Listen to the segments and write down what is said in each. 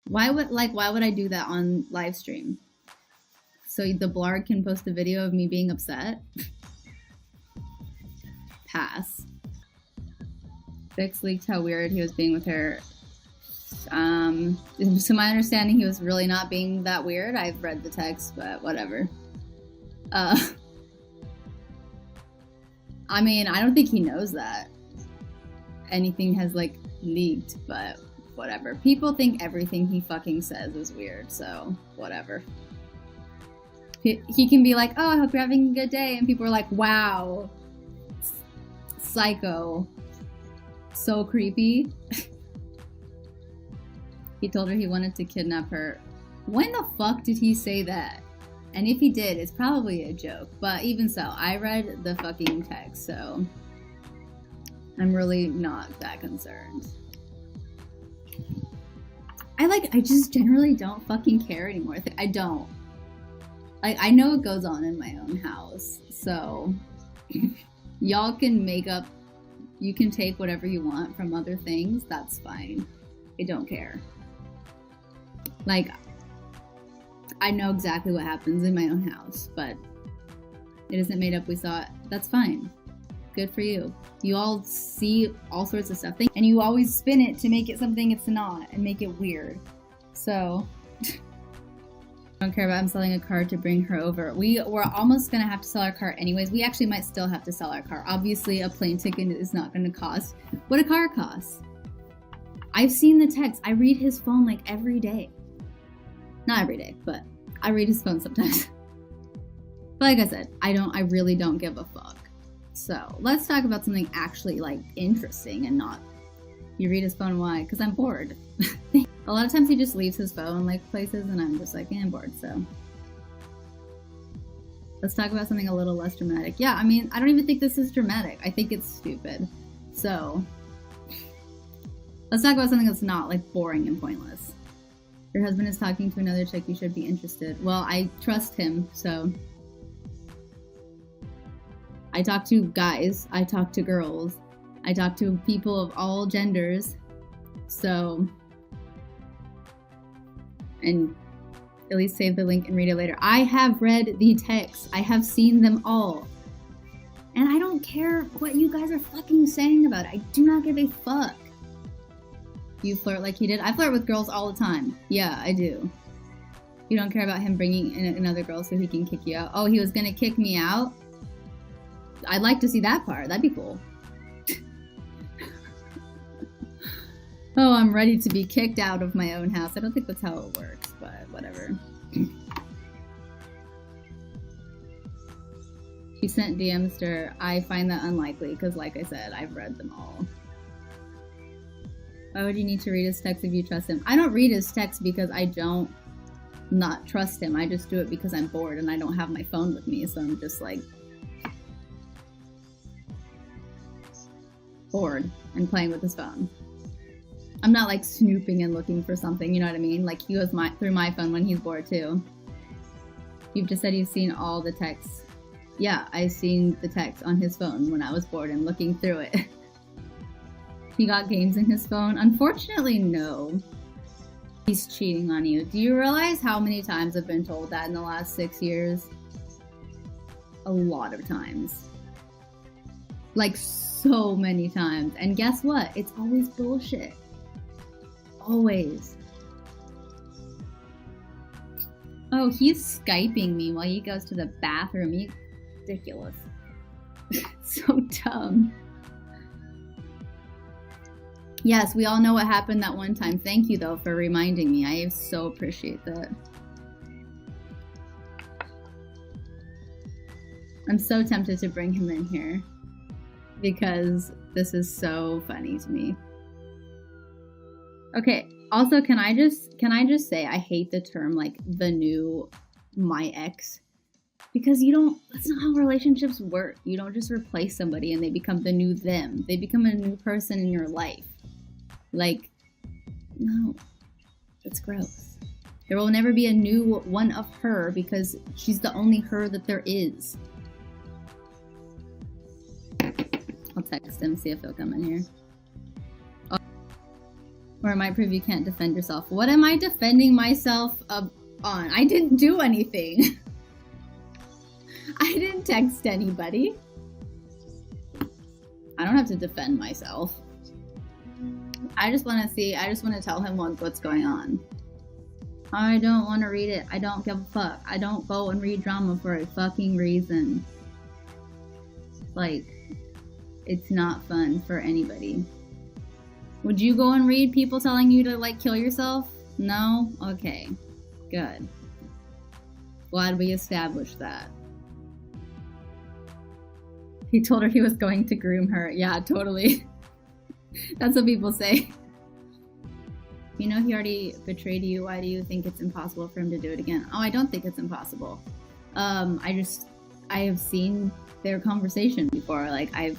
Why would I do that on live stream? So the blog can post a video of me being upset? Pass. Vix leaked how weird he was being with her. To my understanding, he was really not being that weird. I've read the text, but whatever. I mean, I don't think he knows that anything has, like, leaked, but whatever. People think everything he fucking says is weird, so whatever. He can be like, oh, I hope you're having a good day, and people are like, wow, psycho, so creepy. He told her he wanted to kidnap her. When the fuck did he say that? And if he did, it's probably a joke. But even so, I read the fucking text, so I'm really not that concerned. I just generally don't fucking care anymore. I don't. I know what goes on in my own house, so y'all can make up, you can take whatever you want from other things, that's fine. I don't care. Like, I know exactly what happens in my own house, but it isn't made up, we saw it. That's fine. Good for you. You all see all sorts of stuff. And you always spin it to make it something it's not and make it weird. So, I don't care about him selling a car to bring her over. We're almost gonna have to sell our car anyways. We actually might still have to sell our car. Obviously, a plane ticket is not gonna cost what a car costs. I've seen the text. I read his phone like every day. Not every day, but I read his phone sometimes. But like I said, I really don't give a fuck. So let's talk about something actually like interesting and not, you read his phone, why? Because I'm bored. A lot of times he just leaves his phone like places and I'm just like, I'm bored, so. Let's talk about something a little less dramatic. Yeah, I mean, I don't even think this is dramatic. I think it's stupid. So, let's talk about something that's not like boring and pointless. Your husband is talking to another chick, you should be interested. Well, I trust him, so. I talk to guys, I talk to girls, I talk to people of all genders, so. And at least save the link and read it later. I have read the text. I have seen them all. And I don't care what you guys are fucking saying about it. I do not give a fuck. You flirt like he did? I flirt with girls all the time. Yeah, I do. You don't care about him bringing in another girl so he can kick you out? Oh, he was gonna kick me out? I'd like to see that part. That'd be cool. Oh, I'm ready to be kicked out of my own house. I don't think that's how it works, but whatever. She sent DMs to her. I find that unlikely because, like I said, I've read them all. Why would you need to read his text if you trust him? I don't read his text because I don't not trust him. I just do it because I'm bored and I don't have my phone with me, so I'm just like bored and playing with his phone. I'm not like snooping and looking for something, you know what I mean? Like he goes through my phone when he's bored too. You've just said you've seen all the texts. Yeah, I've seen the text on his phone when I was bored and looking through it. He got games in his phone? Unfortunately, no. He's cheating on you. Do you realize how many times I've been told that in the last 6 years? A lot of times. Like so many times. And guess what? It's always bullshit. Always. Oh, he's Skyping me while he goes to the bathroom. He's ridiculous. So dumb. Yes, we all know what happened that one time. Thank you, though, for reminding me. I so appreciate that. I'm so tempted to bring him in here because this is so funny to me. Okay, also, can I just say I hate the term, like, the new my ex? Because that's not how relationships work. You don't just replace somebody and they become the new them. They become a new person in your life. Like, no, that's gross. There will never be a new one of her because she's the only her that there is. I'll text him, see if he'll come in here. Or it might prove you can't defend yourself. What am I defending myself on? I didn't do anything. I didn't text anybody. I don't have to defend myself. I just want to tell him what's going on. I don't want to read it. I don't give a fuck. I don't go and read drama for a fucking reason. Like, it's not fun for anybody. Would you go and read people telling you to, like, kill yourself? No? Okay. Good. Glad we established that. He told her he was going to groom her. Yeah, totally. That's what people say. You know he already betrayed you. Why do you think it's impossible for him to do it again? Oh, I don't think it's impossible. I have seen their conversation before. Like, I've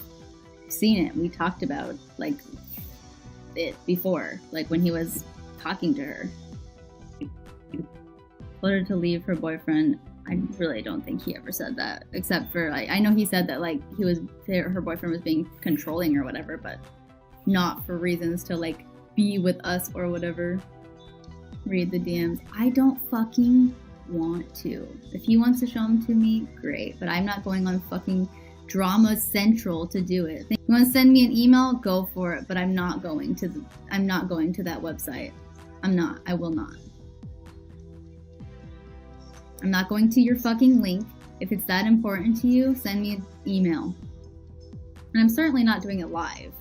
seen it. We talked about, like, it before. Like, when he was talking to her. Told her to leave her boyfriend. I really don't think he ever said that. Except for, like, I know he said that, like, her boyfriend was being controlling or whatever, but not for reasons to, like, be with us or whatever. Read the DMs. I don't fucking want to. If he wants to show them to me, great. But I'm not going on fucking Drama Central to do it. If you want to send me an email, go for it. But I'm not going to that website. I will not. I'm not going to your fucking link. If it's that important to you, send me an email. And I'm certainly not doing it live.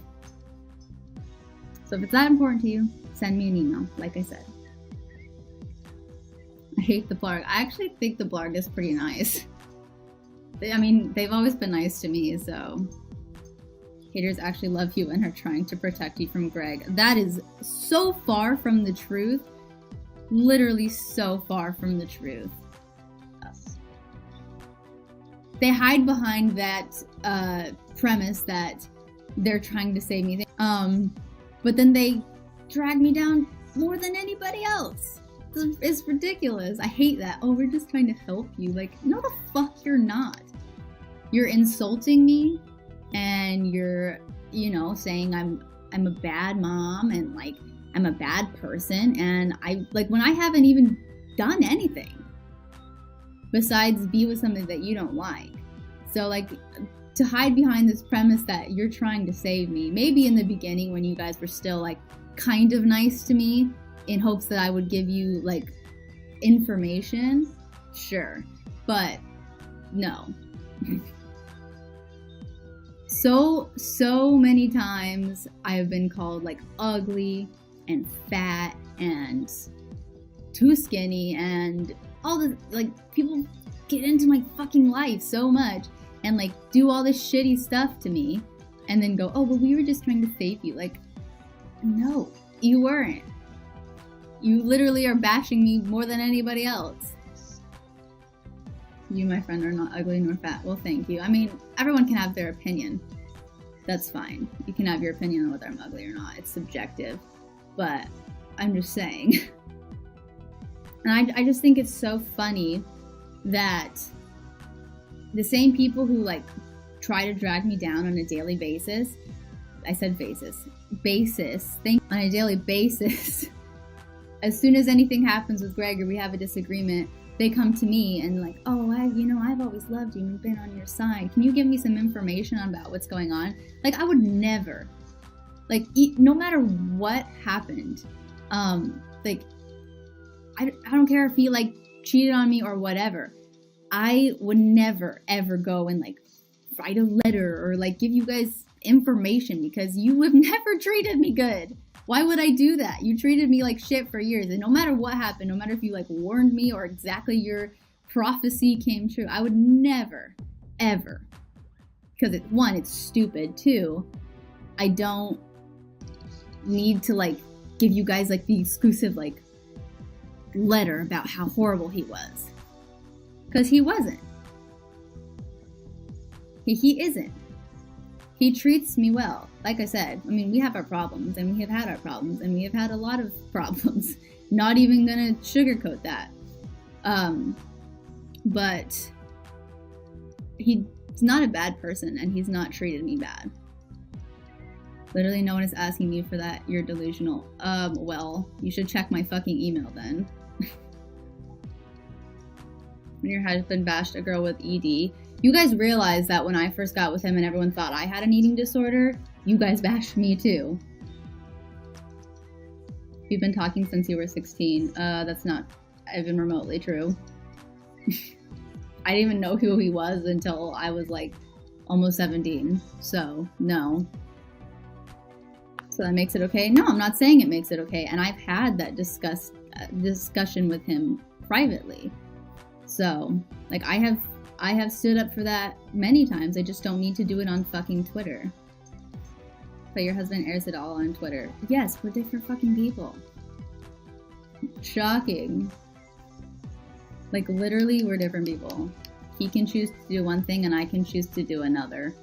So if it's that important to you, send me an email, like I said. I hate the blog. I actually think the blog is pretty nice. I mean, they've always been nice to me, so. Haters actually love you and are trying to protect you from Greg. That is so far from the truth. Literally so far from the truth. They hide behind that premise that they're trying to save me. But then they drag me down more than anybody else. It's ridiculous. I hate that. Oh, we're just trying to help you. Like, no the fuck you're not. You're insulting me and you're, saying I'm a bad mom and, like, I'm a bad person, and when I haven't even done anything besides be with somebody that you don't like. So, like, to hide behind this premise that you're trying to save me, maybe in the beginning when you guys were still, like, kind of nice to me in hopes that I would give you, like, information, sure, but no. So many times I have been called, like, ugly and fat and too skinny and all this, like, people get into my fucking life so much and, like, do all this shitty stuff to me and then go, oh, well, we were just trying to save you. Like, no, you weren't. You literally are bashing me more than anybody else. You, my friend, are not ugly nor fat. Well, thank you. I mean, everyone can have their opinion. That's fine. You can have your opinion on whether I'm ugly or not. It's subjective. But I'm just saying. And I just think it's so funny that the same people who, like, try to drag me down on a daily basis, I said basis, on a daily basis, as soon as anything happens with Greg or we have a disagreement, they come to me and, like, oh, I've always loved you and been on your side. Can you give me some information about what's going on? Like, I would never, like, no matter what happened, like, I don't care if he, like, cheated on me or whatever. I would never, ever go and, like, write a letter or, like, give you guys information because you have never treated me good. Why would I do that? You treated me like shit for years, and no matter what happened, no matter if you, like, warned me or exactly your prophecy came true, I would never, ever. Because, one, it's stupid. Two, I don't need to, like, give you guys, like, the exclusive, like, letter about how horrible he was. Because he wasn't. He isn't. He treats me well. Like I said, I mean, we have our problems, and we have had our problems, and we have had a lot of problems. Not even gonna sugarcoat that. But he's not a bad person, and he's not treated me bad. Literally no one is asking you for that. You're delusional. Well, you should check my fucking email then. When your husband bashed a girl with ED. You guys realize that when I first got with him and everyone thought I had an eating disorder, you guys bashed me too. You've been talking since you were 16. That's not even remotely true. I didn't even know who he was until I was like almost 17. So, no. So that makes it okay? No, I'm not saying it makes it okay. And I've had that discussion with him privately. So, like, I have stood up for that many times. I just don't need to do it on fucking Twitter. But your husband airs it all on Twitter. Yes, we're different fucking people. Shocking. Like, literally, we're different people. He can choose to do one thing and I can choose to do another.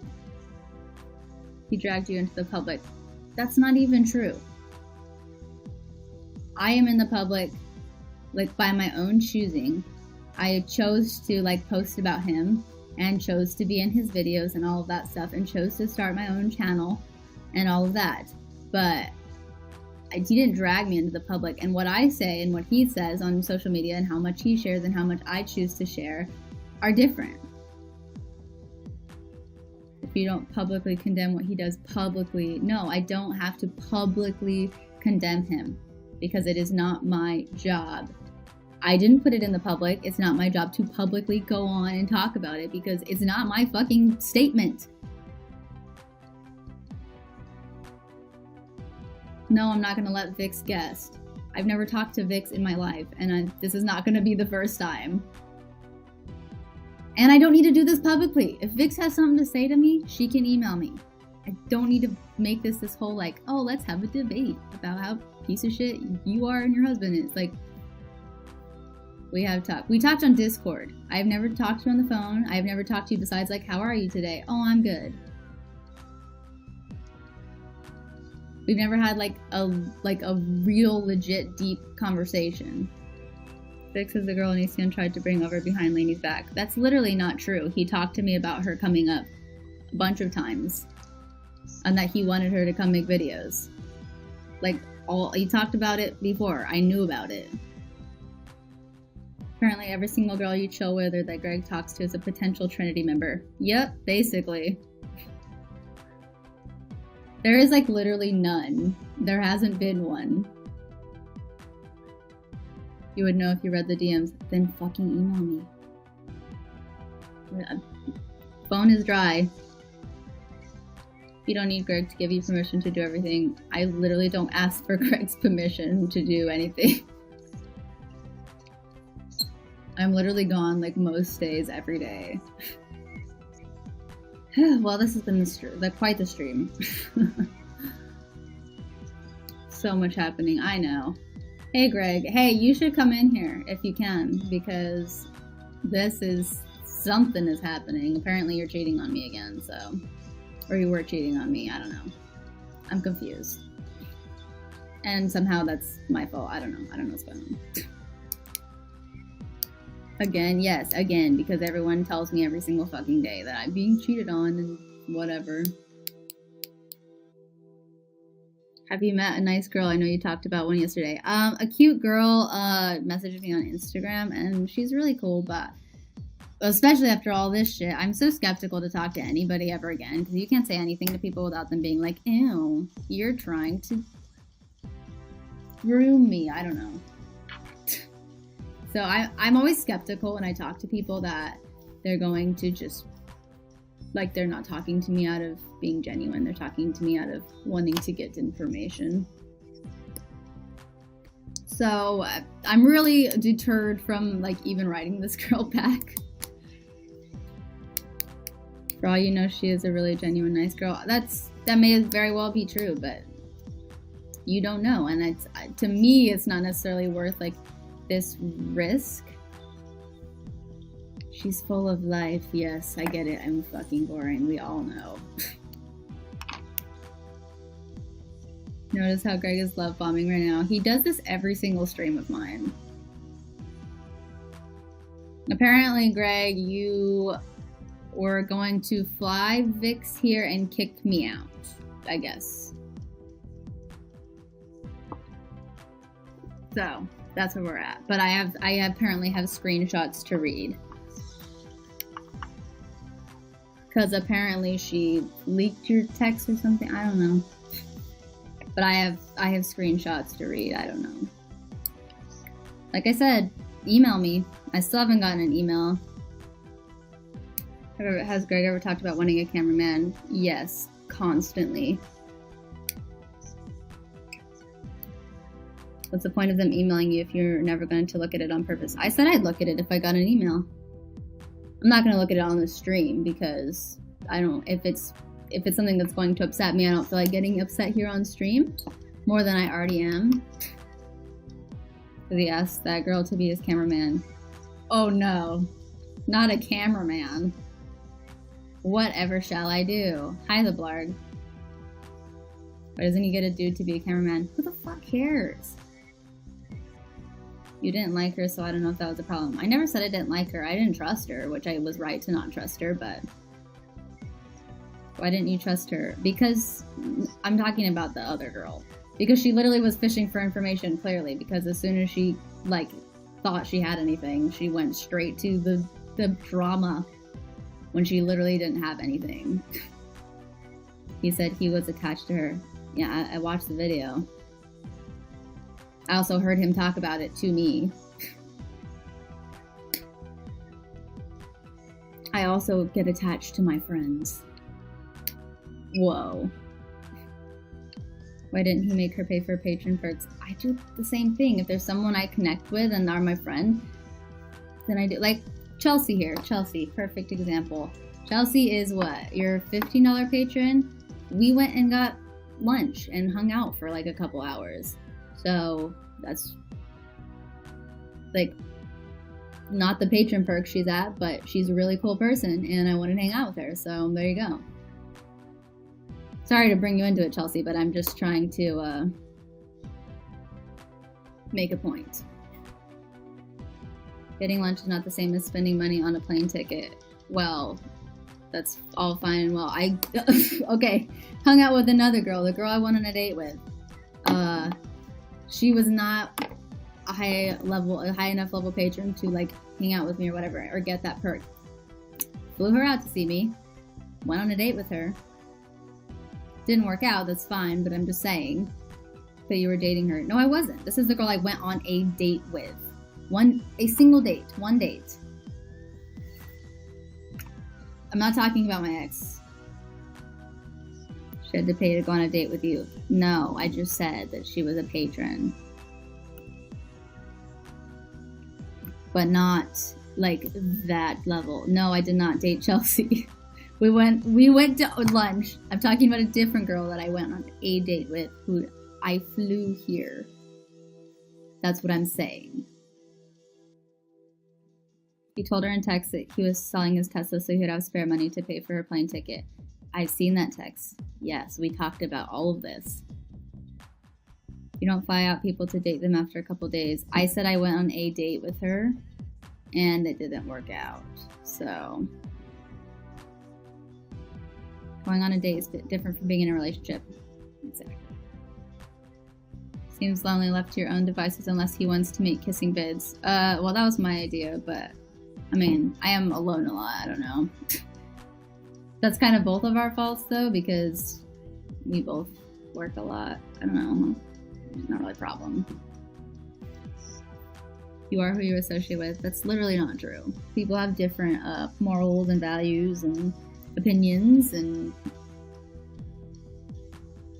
He dragged you into the public. That's not even true. I am in the public, like, by my own choosing. I chose to, like, post about him and chose to be in his videos and all of that stuff and chose to start my own channel and all of that. But he didn't drag me into the public. And what I say and what he says on social media and how much he shares and how much I choose to share are different. If you don't publicly condemn what he does publicly, no, I don't have to publicly condemn him because it is not my job. I didn't put it in the public. It's not my job to publicly go on and talk about it because it's not my fucking statement. No, I'm not going to let Vix guest. I've never talked to Vix in my life, and this is not going to be the first time. And I don't need to do this publicly. If Vix has something to say to me, she can email me. I don't need to make this whole, like, oh, let's have a debate about how piece of shit you are and your husband is. Like, we have talked. We talked on Discord. I've never talked to you on the phone. I've never talked to you besides, like, how are you today? Oh, I'm good. We've never had, like a real, legit, deep conversation. Vix is the girl Onision tried to bring over behind Lainey's back. That's literally not true. He talked to me about her coming up a bunch of times. And that he wanted her to come make videos. Like, he talked about it before. I knew about it. Apparently every single girl you chill with or that Greg talks to is a potential Trinity member. Yep, basically. There is, like, literally none. There hasn't been one. You would know if you read the DMs. Then fucking email me. Phone is dry. You don't need Greg to give you permission to do everything. I literally don't ask for Greg's permission to do anything. I'm literally gone, like, most days, every day. Well, this has been quite the stream. So much happening, I know. Hey, Greg. Hey, you should come in here if you can, because something is happening. Apparently you're cheating on me again, so. Or you were cheating on me, I don't know. I'm confused. And somehow that's my fault, I don't know what's going on. Again, yes, again, because everyone tells me every single fucking day that I'm being cheated on and whatever. Have you met a nice girl? I know you talked about one yesterday. A cute girl messaged me on Instagram, and she's really cool, but especially after all this shit, I'm so skeptical to talk to anybody ever again, because you can't say anything to people without them being like, ew, you're trying to groom me. I don't know. So I'm always skeptical when I talk to people that they're going to just, like, they're not talking to me out of being genuine. They're talking to me out of wanting to get information. So I'm really deterred from, like, even writing this girl back. For all you know, she is a really genuine, nice girl. That may very well be true, but you don't know. And to me, it's not necessarily worth, like, this risk. She's full of life. Yes, I get it. I'm fucking boring. We all know. Notice how Greg is love bombing right now. He does this every single stream of mine. Apparently, Greg, you were going to fly Vix here and kick me out. I guess. So that's where we're at. But I apparently have screenshots to read. Because apparently she leaked your text or something. I don't know. But I have screenshots to read. I don't know. Like I said, email me. I still haven't gotten an email. Has Greg ever talked about wanting a cameraman? Yes, constantly. What's the point of them emailing you if you're never going to look at it on purpose? I said I'd look at it if I got an email. I'm not going to look at it on the stream because I don't, if it's something that's going to upset me, I don't feel like getting upset here on stream more than I already am. So he asked that girl to be his cameraman. Oh no, not a cameraman. Whatever shall I do? Hi, the blarg. Why doesn't he get a dude to be a cameraman? Who the fuck cares? You didn't like her, so I don't know if that was a problem. I never said I didn't like her. I didn't trust her, which I was right to not trust her, but why didn't you trust her? Because I'm talking about the other girl. Because she literally was fishing for information, clearly, because as soon as she, like, thought she had anything, she went straight to the drama when she literally didn't have anything. He said he was attached to her. Yeah, I watched the video. I also heard him talk about it to me. I also get attached to my friends. Whoa. Why didn't he make her pay for patron perks? I do the same thing. If there's someone I connect with and are my friend, then I do. Like Chelsea here. Chelsea, perfect example. Chelsea is what? Your $15 patron? We went and got lunch and hung out for like a couple hours. So that's like not the patron perk she's at, but she's a really cool person and I wanted to hang out with her. So there you go. Sorry to bring you into it, Chelsea, but I'm just trying to make a point. Getting lunch is not the same as spending money on a plane ticket. Well, that's all fine and well. Okay, hung out with another girl, the girl I went on a date with. She was not a high enough level patron to like hang out with me or whatever, or get that perk. Flew her out to see me, went on a date with her. Didn't work out, that's fine, but I'm just saying that you were dating her. No, I wasn't. This is the girl I went on a date with. A single date, one date. I'm not talking about my ex. She had to pay to go on a date with you. No, I just said that she was a patron. But not like that level. No, I did not date Chelsea. We went to lunch. I'm talking about a different girl that I went on a date with who I flew here. That's what I'm saying. He told her in text that he was selling his Tesla so he would have spare money to pay for her plane ticket. I've seen that text. Yes, we talked about all of this. You don't fly out people to date them after a couple days. I said I went on a date with her and it didn't work out. So going on a date is a bit different from being in a relationship. Exactly. Seems lonely left to your own devices unless he wants to make kissing bids. Well, that was my idea, but I mean, I am alone a lot. I don't know. That's kind of both of our faults, though, because we both work a lot. I don't know. It's not really a problem. You are who you associate with. That's literally not true. People have different morals and values and opinions, and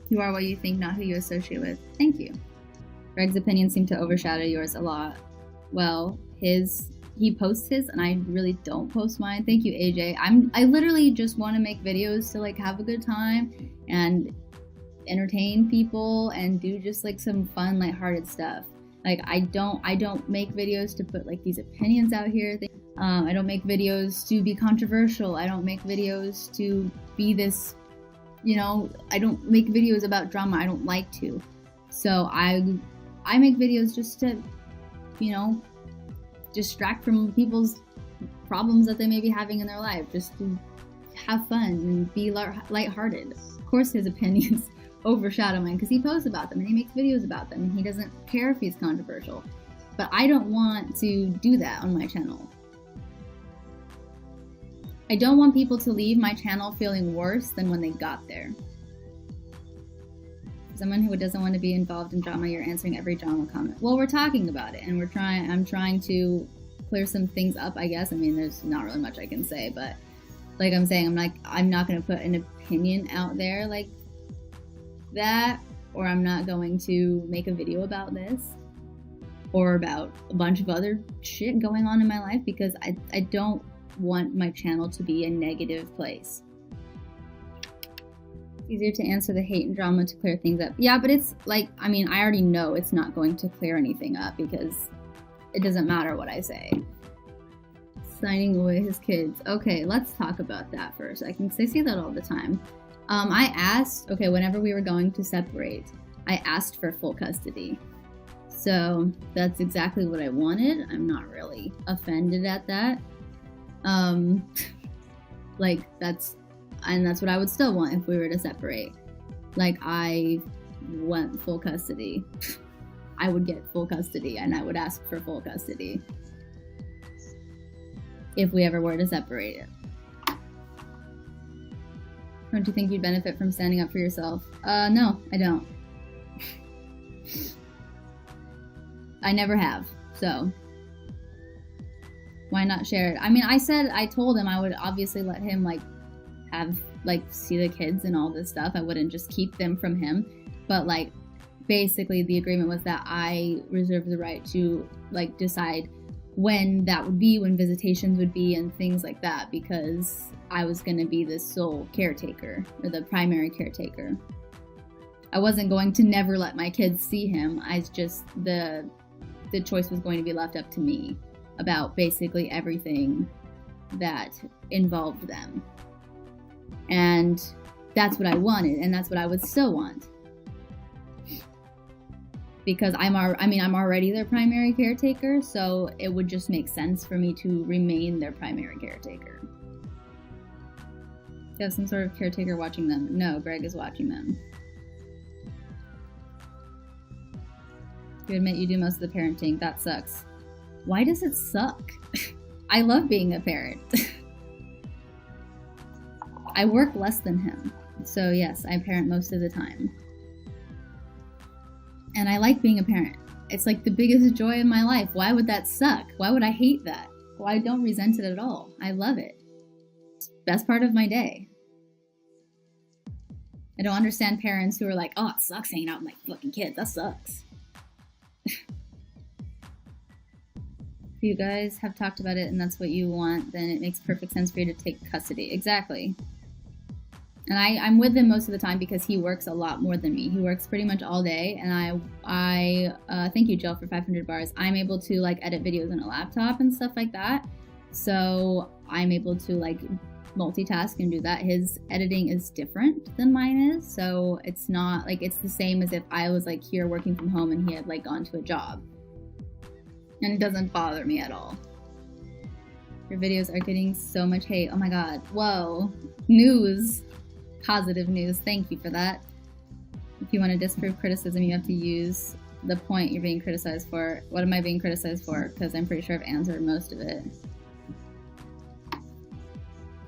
you are what you think, not who you associate with. Thank you. Greg's opinions seem to overshadow yours a lot. Well, he posts his and I really don't post mine. Thank you, AJ. I literally just want to make videos to like have a good time and entertain people and do just like some fun, lighthearted stuff. Like I don't make videos to put like these opinions out here. I don't make videos to be controversial. I don't make videos to be this, you know, I don't make videos about drama. I don't like to. So I make videos just to, you know, distract from people's problems that they may be having in their life, just to have fun and be lighthearted. Of course his opinions overshadow mine because he posts about them and he makes videos about them and he doesn't care if he's controversial. But I don't want to do that on my channel. I don't want people to leave my channel feeling worse than when they got there. Someone who doesn't want to be involved in drama, you're answering every drama comment. Well, we're talking about it and I'm trying to clear some things up, I guess. I mean, there's not really much I can say, but like I'm saying, I'm not going to put an opinion out there like that, or I'm not going to make a video about this or about a bunch of other shit going on in my life because I don't want my channel to be a negative place. It's easier to answer the hate and drama to clear things up. Yeah, but it's like, I mean, I already know it's not going to clear anything up because it doesn't matter what I say. Signing away his kids. Okay, let's talk about that first. I say that all the time. I asked, okay, whenever we were going to separate, I asked for full custody. So that's exactly what I wanted. I'm not really offended at that. Like that's what I would still want if we were to separate. Like I want full custody. I would get full custody and I would ask for full custody if we ever were to separate it. Don't you think you'd benefit from standing up for yourself? No, I don't. I never have, so why not share it? I mean, I told him I would obviously let him see the kids and all this stuff. I wouldn't just keep them from him, but like basically the agreement was that I reserve the right to like decide when that would be, when visitations would be and things like that, because I was going to be the sole caretaker or the primary caretaker. I wasn't going to never let my kids see him. The choice was going to be left up to me about basically everything that involved them. And that's what I wanted, and that's what I would still want. Because I'm already their primary caretaker, so it would just make sense for me to remain their primary caretaker. Do you have some sort of caretaker watching them? No, Greg is watching them. You admit you do most of the parenting. That sucks. Why does it suck? I love being a parent. I work less than him, so yes, I parent most of the time. And I like being a parent. It's like the biggest joy in my life. Why would that suck? Why would I hate that? Well, I don't resent it at all. I love it. It's the best part of my day. I don't understand parents who are like, oh, it sucks hanging out with my fucking kids. That sucks. If you guys have talked about it and that's what you want, then it makes perfect sense for you to take custody. Exactly. And I'm with him most of the time because he works a lot more than me. He works pretty much all day, and I thank you, Jill, for 500 bars. I'm able to like edit videos on a laptop and stuff like that. So I'm able to like multitask and do that. His editing is different than mine is, so it's not like it's the same as if I was like here working from home and he had like gone to a job. And it doesn't bother me at all. Your videos are getting so much hate. Oh my god. Whoa. News. Positive news. Thank you for that. If you want to disprove criticism, you have to use the point you're being criticized for. What am I being criticized for? Because I'm pretty sure I've answered most of it.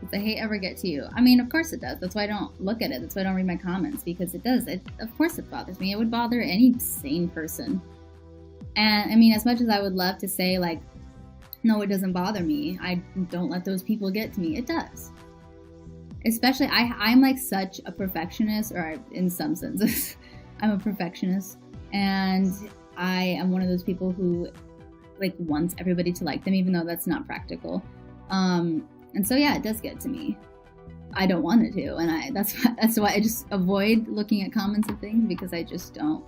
Does the hate ever get to you? I mean, of course it does. That's why I don't look at it. That's why I don't read my comments, because it does. Of course it bothers me. It would bother any sane person. And I mean, as much as I would love to say like, no, it doesn't bother me, I don't let those people get to me. It does. Especially, I'm like such a perfectionist, or in some senses, I'm a perfectionist. And I am one of those people who like wants everybody to like them, even though that's not practical. And so yeah, it does get to me. I don't want it to, and that's why I just avoid looking at comments and things, because I just don't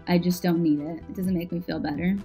need it. It doesn't make me feel better.